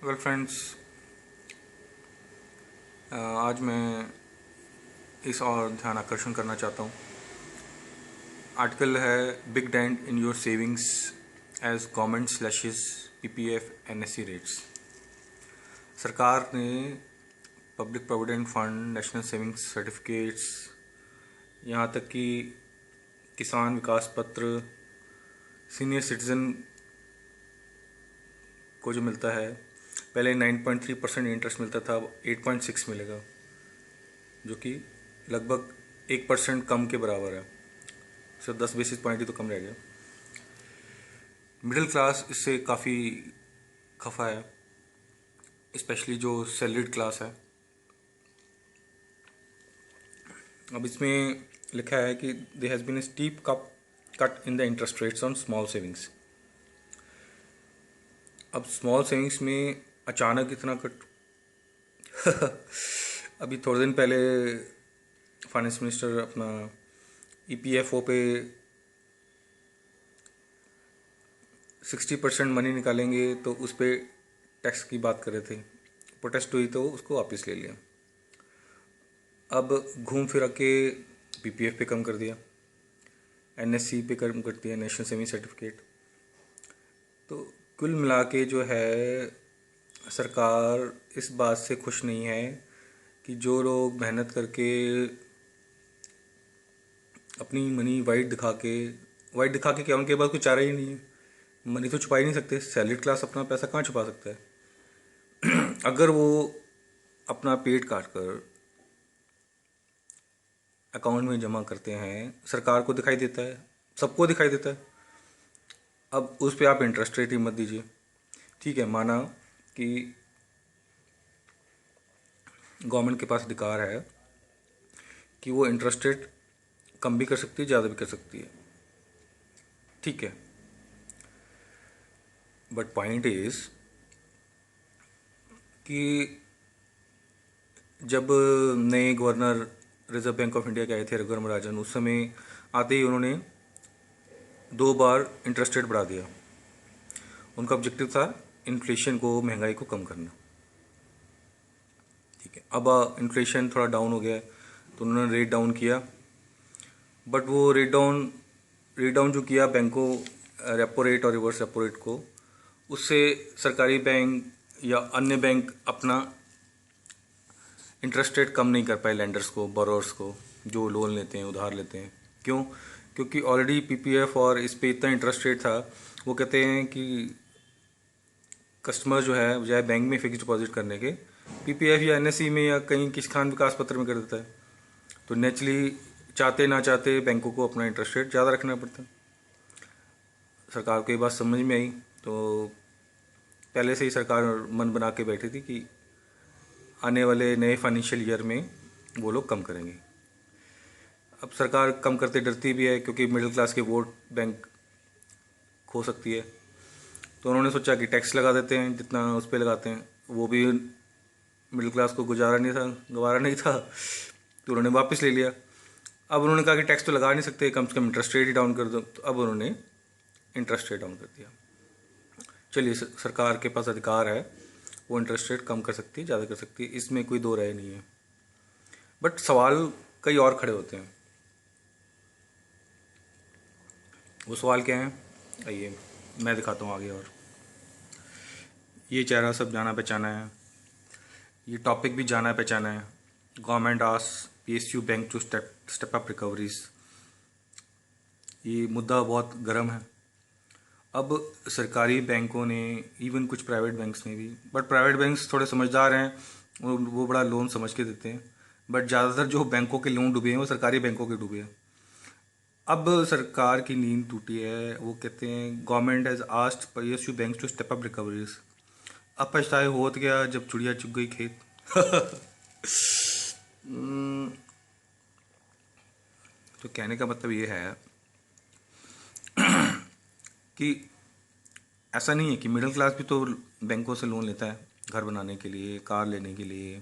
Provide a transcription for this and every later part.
Well friends, आज मैं इस और ध्यान आकर्षण करना चाहता हूँ। आर्टिकल है big dent in your savings as government slashes PPF NSC rates. सरकार ने public provident fund, national savings certificates, यहाँ तक कि किसान विकास पत्र, सीनियर सिटीज़न को जो मिलता है, पहले 9.3% इंटरेस्ट मिलता था, अब 8.6 मिलेगा, जो कि लगभग 1% कम के बराबर है। सिर्फ 10 बेसिस पॉइंट ही तो कम रह गया। मिडिल क्लास इससे काफ़ी खफा है, स्पेशली जो सैलरीड क्लास है। अब इसमें लिखा है कि there has been a steep cut in the interest rates on small savings. अब स्मॉल सेविंग्स में अचानक इतना कट अभी थोड़े दिन पहले फाइनेंस मिनिस्टर अपना ईपीएफओ पे 60% मनी निकालेंगे तो उस पर टैक्स की बात कर रहे थे। प्रोटेस्ट हुई तो उसको वापस ले लिया। अब घूम फिर के पीपीएफ पे कम कर दिया, एनएससी पे कम कर दिया, नेशनल सेविंग सर्टिफिकेट। तो कुल मिला के जो है, सरकार इस बात से खुश नहीं है कि जो लोग मेहनत करके अपनी मनी वाइट दिखा के क्या, उनके पास कुछ चारा ही नहीं है। मनी तो छुपा ही नहीं सकते। सैलरीड क्लास अपना पैसा कहाँ छुपा सकता है? अगर वो अपना पेट काट कर अकाउंट में जमा करते हैं, सरकार को दिखाई देता है, सबको दिखाई देता है। अब उस पर आप इंटरेस्ट रेट ही मत दीजिए। ठीक है, माना कि गवर्नमेंट के पास अधिकार है कि वो इंटरेस्ट रेट कम भी कर सकती है, ज़्यादा भी कर सकती है, ठीक है। बट पॉइंट इज कि जब नए governor reserve bank of India के आए थे, रघुराम राजन, उस समय आते ही उन्होंने 2 बार इंटरेस्ट रेट बढ़ा दिया। उनका ऑब्जेक्टिव था इन्फ्लेशन को, महंगाई को कम करना, ठीक है। अब इन्फ्लेशन थोड़ा डाउन हो गया तो उन्होंने रेट डाउन किया। बट वो रेट डाउन जो किया बैंकों, रेपो रेट और रिवर्स रेपो रेट को, उससे सरकारी बैंक या अन्य बैंक अपना इंटरेस्ट रेट कम नहीं कर पाए लेंडर्स को, बोरोअर्स को, जो लोन लेते हैं, उधार लेते हैं। क्यों? क्योंकि ऑलरेडी पीपीएफ और इस पे इतना इंटरेस्ट रेट था। वो कहते हैं कि कस्टमर जो है, बजाय बैंक में फिक्स डिपॉजिट करने के, पीपीएफ या एनएससी में या कहीं किसान विकास पत्र में कर देता है। तो नेचुरली चाहते ना चाहते बैंकों को अपना इंटरेस्ट रेट ज़्यादा रखना पड़ता है। सरकार को ये बात समझ में आई तो पहले से ही सरकार मन बना के बैठी थी कि आने वाले नए फाइनेंशियल ईयर में वो लोग कम करेंगे। अब सरकार कम करते डरती भी है, क्योंकि मिडिल क्लास के वोट बैंक खो सकती है। तो उन्होंने सोचा कि टैक्स लगा देते हैं, जितना उस पर लगाते हैं। वो भी मिडिल क्लास को गवारा नहीं था, तो उन्होंने वापस ले लिया। अब उन्होंने कहा कि टैक्स तो लगा नहीं सकते, कम से कम इंटरेस्ट रेट ही डाउन कर दो। तो अब उन्होंने इंटरेस्ट रेट डाउन कर दिया। चलिए, सरकार के पास अधिकार है, वो इंटरेस्ट रेट कम कर सकती है, ज़्यादा कर सकती है, इसमें कोई दो राय नहीं है। बट सवाल कई और खड़े होते हैं। वो सवाल क्या है, आइए मैं दिखाता हूँ आगे। और ये चेहरा सब जाना पहचाना है, ये टॉपिक भी जाना पहचाना है। गवर्नमेंट आस PSU bank to step up recoveries. ये मुद्दा बहुत गर्म है। अब सरकारी बैंकों ने, इवन कुछ प्राइवेट बैंक्स ने भी, बट प्राइवेट बैंक्स थोड़े समझदार हैं, वो बड़ा लोन समझ के देते हैं। बट ज़्यादातर जो बैंकों के लोन डूबे हैं वो सरकारी बैंकों के डूबे हैं। अब सरकार की नींद टूटी है। वो कहते हैं government has asked PSU banks to step up recoveries. अब पछताए होत गया जब चुड़िया चुग गई खेत। तो कहने का मतलब ये है कि ऐसा नहीं है कि मिडिल क्लास भी तो बैंकों से लोन लेता है, घर बनाने के लिए, कार लेने के लिए,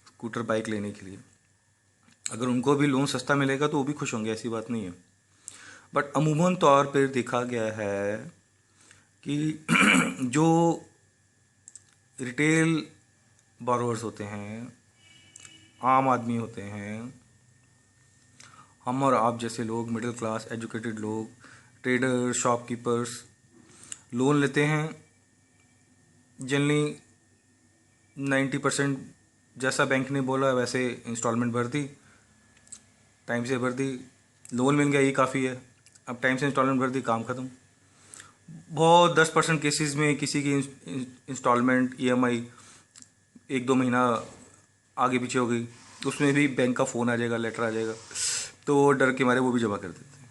स्कूटर बाइक लेने के लिए। अगर उनको भी लोन सस्ता मिलेगा तो वो भी खुश होंगे, ऐसी बात नहीं है। बट अमूमन तौर पर देखा गया है कि जो रिटेल बोरोवर्स होते हैं, आम आदमी होते हैं, हम और आप जैसे लोग, मिडिल क्लास एजुकेटेड लोग, ट्रेडर, शॉपकीपर्स लोन लेते हैं। जनरली 90% जैसा बैंक ने बोला वैसे इंस्टॉलमेंट भर दी, टाइम से भर दी, लोन मिल गया, ये काफ़ी है। अब टाइम से इंस्टॉलमेंट भर दी, काम ख़त्म। बहुत 10% केसेस में किसी की इंस्टॉलमेंट ईएमआई 1-2 महीना आगे पीछे हो गई, उसमें भी बैंक का फ़ोन आ जाएगा, लेटर आ जाएगा, तो डर के मारे वो भी जमा कर देते हैं।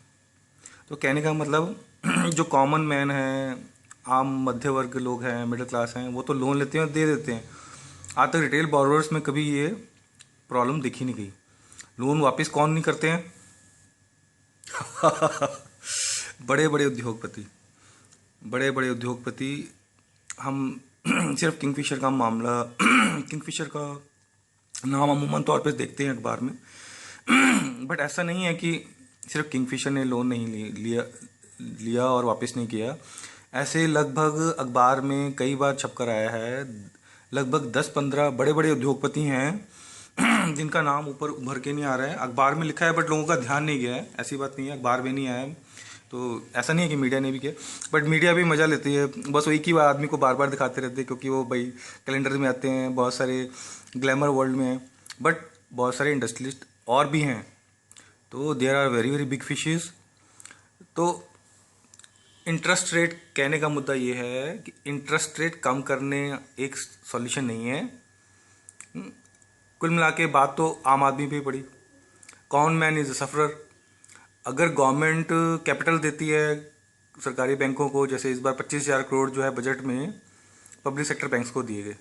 तो कहने का मतलब जो कॉमन मैन है, आम मध्य वर्ग के लोग हैं, मिडिल क्लास हैं, वो तो लोन लेते हैं और दे देते हैं। आज तक रिटेल बोरोवर्स में कभी ये प्रॉब्लम दिखी नहीं गई। लोन वापस कौन नहीं करते हैं? बड़े बड़े उद्योगपति, बड़े बड़े उद्योगपति। हम सिर्फ किंगफिशर का मामला किंगफिशर का नाम अमूमन तौर पे देखते हैं अखबार में, बट ऐसा नहीं है कि सिर्फ किंगफिशर ने लोन नहीं लिया और वापस नहीं किया। ऐसे लगभग अखबार में कई बार छपकर आया है। लगभग 10-15 बड़े बड़े उद्योगपति हैं जिनका नाम ऊपर उभर के नहीं आ रहा है। अखबार में लिखा है बट लोगों का ध्यान नहीं गया है, ऐसी बात नहीं है, अखबार में नहीं आया है। तो ऐसा नहीं है कि मीडिया ने भी किया, बट मीडिया भी मज़ा लेती है, बस एक ही आदमी को बार बार दिखाते रहते हैं क्योंकि वो भाई कैलेंडर में आते हैं, बहुत सारे ग्लैमर वर्ल्ड में हैं। बट बहुत सारे इंडस्ट्रियलिस्ट और भी हैं, तो there are very very big fishes. तो इंटरेस्ट रेट, कहने का मुद्दा ये है कि इंटरेस्ट रेट कम करने एक सॉल्यूशन नहीं है। कुल मिला के बात तो आम आदमी पे पड़ी। Common man is a sufferer. अगर गवर्नमेंट कैपिटल देती है सरकारी बैंकों को, जैसे इस बार 25,000 करोड़ जो है बजट में पब्लिक सेक्टर बैंक्स को दिए गए,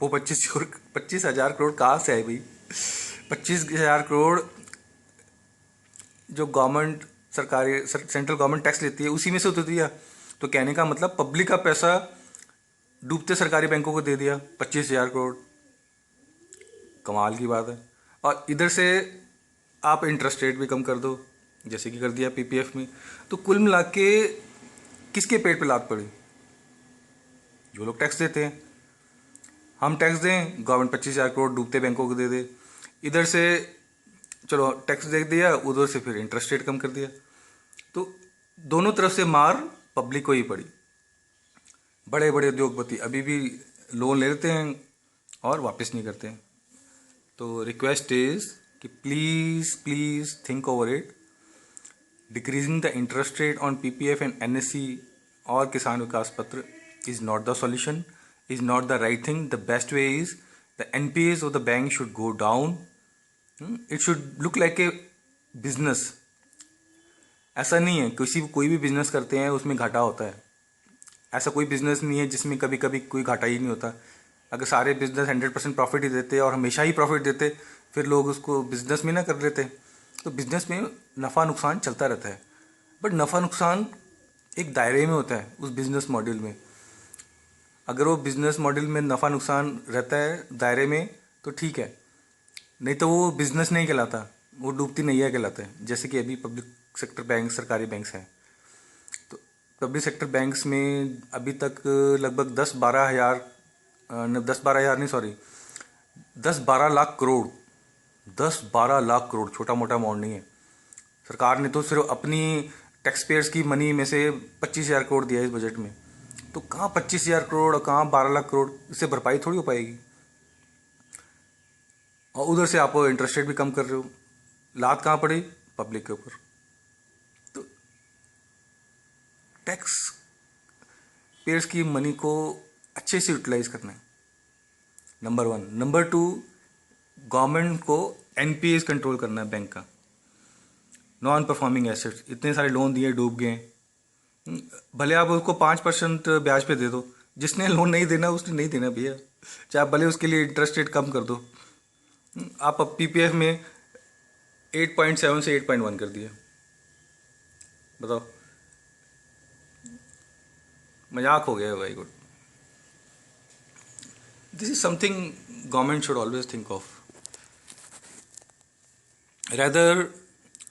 वो 25,000 करोड़ कहाँ से आए भाई? 25,000 करोड़ जो गवर्नमेंट, सरकारी सेंट्रल गवर्नमेंट टैक्स लेती है उसी में से तो दिया। तो कहने का मतलब पब्लिक का पैसा डूबते सरकारी बैंकों को दे दिया, 25,000 करोड़। कमाल की बात है। और इधर से आप इंटरेस्ट रेट भी कम कर दो, जैसे कि कर दिया पीपीएफ में। तो कुल मिला के किसके पेट पे लात पड़ी? जो लोग टैक्स देते हैं। हम टैक्स दें, गवर्नमेंट 25,000 करोड़ डूबते बैंकों को दे दे। इधर से चलो टैक्स दे दिया, उधर से फिर इंटरेस्ट रेट कम कर दिया। तो दोनों तरफ से मार पब्लिक को ही पड़ी। बड़े बड़े उद्योगपति अभी भी लोन ले लेते हैं और वापस नहीं करते हैं। तो रिक्वेस्ट इज कि please please think over it. Decreasing the interest rate on PPF and NSC और किसान विकास पत्र is not the solution, is not the right thing. The best way is the NPAs of the bank should go down. It should look like a business. ऐसा नहीं है कोई भी business करते हैं उसमें घाटा होता है। ऐसा कोई बिजनेस नहीं है जिसमें कभी कभी कोई घाटा ही नहीं होता। अगर सारे बिजनेस 100% प्रॉफिट ही देते और हमेशा ही प्रॉफिट देते, फिर लोग उसको बिजनेस में ना कर लेते। तो बिजनेस में नफ़ा नुकसान चलता रहता है, बट नफ़ा नुकसान एक दायरे में होता है उस बिजनेस मॉडल में। अगर वो बिजनेस मॉडल में नफ़ा नुकसान रहता है दायरे में तो ठीक है, नहीं तो वो बिजनेस नहीं कहलाता, वो डूबती नैया कहलाता है। जैसे कि अभी पब्लिक सेक्टर बैंक, सरकारी बैंक्स हैं, तो पब्लिक सेक्टर बैंक्स में अभी तक लगभग 10-12 नहीं सॉरी 10-12 लाख करोड़, 10-12 लाख करोड़ छोटा मोटा अमाउंट नहीं है। सरकार ने तो सिर्फ अपनी टैक्स पेयर्स की मनी में से 25,000 करोड़ दिया है इस बजट में। तो कहाँ 25,000 करोड़ और कहाँ 12 लाख करोड़, इससे भरपाई थोड़ी हो पाएगी। और उधर से आप इंटरेस्ट रेट भी कम कर रहे हो, लात कहाँ पड़ी? पब्लिक के ऊपर। तो टैक्स पेयर्स की मनी को अच्छे से यूटिलाइज करना है, नंबर 1। नंबर 2, गवर्नमेंट को एनपीएस कंट्रोल करना है बैंक का, नॉन परफॉर्मिंग एसेट्स। इतने सारे लोन दिए, डूब गए, भले आप उसको 5% ब्याज पे दे दो, जिसने लोन नहीं देना उसने नहीं देना भैया, चाहे भले उसके लिए इंटरेस्ट रेट कम कर दो। आप अब पीपीएफ में 8.7 से 8.1 कर दिया, बताओ, मजाक हो गया भाई। Good, this is something government should always think of. Rather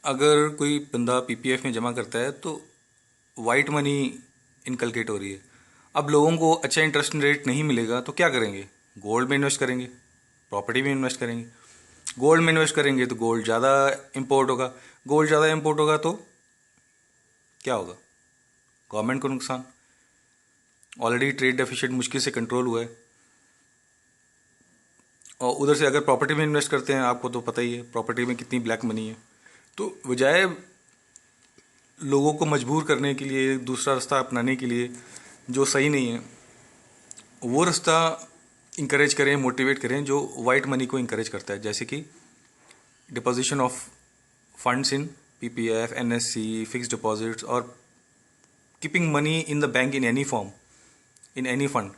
अगर कोई बंदा पीपीएफ में जमा करता है तो वाइट मनी इनकलकेट हो रही है, अब लोगों को अच्छा इंटरेस्ट रेट नहीं मिलेगा तो क्या करेंगे? गोल्ड में इन्वेस्ट करेंगे, प्रॉपर्टी में इन्वेस्ट करेंगे। गोल्ड में इन्वेस्ट करेंगे तो गोल्ड ज़्यादा इंपोर्ट होगा, गोल्ड ज़्यादा इंपोर्ट होगा तो क्या होगा? गवर्नमेंट को नुकसान। ऑलरेडी ट्रेड डेफिसिट मुश्किल से कंट्रोल हुआ है। और उधर से अगर प्रॉपर्टी में इन्वेस्ट करते हैं, आपको तो पता ही है प्रॉपर्टी में कितनी ब्लैक मनी है। तो बजाय लोगों को मजबूर करने के लिए, दूसरा रास्ता अपनाने के लिए जो सही नहीं है, वो रास्ता इंकरेज करें, मोटिवेट करें जो वाइट मनी को इंकरेज करता है, जैसे कि deposition of funds in PPF, NSC, fixed deposits, और keeping money in the bank in any form, in any fund.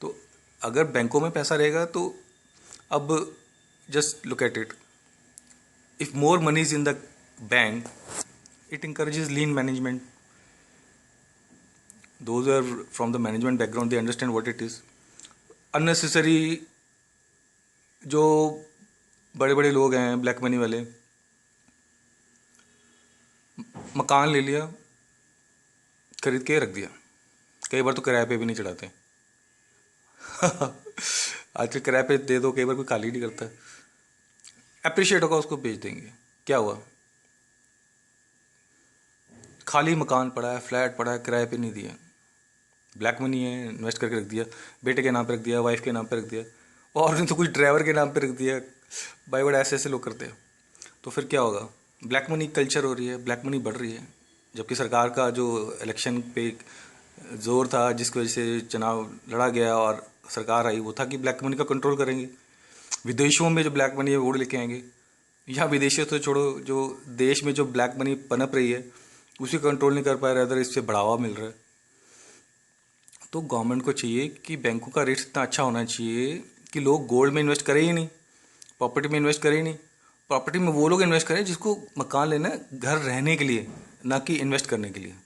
तो अगर बैंकों में पैसा रहेगा तो अब just look at it, if more money is in the bank, it encourages lean management. Those are from the management background, they understand what it is. Unnecessary जो बड़े बड़े लोग हैं ब्लैक मनी वाले, मकान ले लिया, खरीद के रख दिया, कई बार तो किराए पे भी नहीं चढ़ाते। आजकल किराए पे दे दो, कई बार कोई खाली नहीं करता, अप्रिशिएट होगा उसको बेच देंगे, क्या हुआ? खाली मकान पड़ा है, फ्लैट पड़ा है, किराए पे नहीं दिया, ब्लैक मनी है, इन्वेस्ट करके रख दिया, बेटे के नाम पे रख दिया, वाइफ के नाम पे रख दिया, और नहीं तो कुछ ड्राइवर के नाम पे रख दिया। भाई बड़ा ऐसे ऐसे लोग करते हैं। तो फिर क्या होगा? ब्लैक मनी कल्चर हो रही है, ब्लैक मनी बढ़ रही है। जबकि सरकार का जो इलेक्शन पे जोर था, जिसकी वजह से चुनाव लड़ा गया और सरकार आई, वो था कि ब्लैक मनी का कंट्रोल करेंगे। विदेशों में जो ब्लैक मनी है वो लेके आएंगे, या विदेशियों तो छोड़ो, जो देश में जो ब्लैक मनी पनप रही है उसे कंट्रोल नहीं कर पा रहे, अदर इससे बढ़ावा मिल रहा है। तो गवर्नमेंट को चाहिए कि बैंकों का रेट इतना अच्छा होना चाहिए कि लोग गोल्ड में इन्वेस्ट करें ही नहीं, प्रॉपर्टी में इन्वेस्ट करें ही नहीं। प्रॉपर्टी में वो लोग इन्वेस्ट करें जिसको मकान लेना है घर रहने के लिए, ना कि इन्वेस्ट करने के लिए।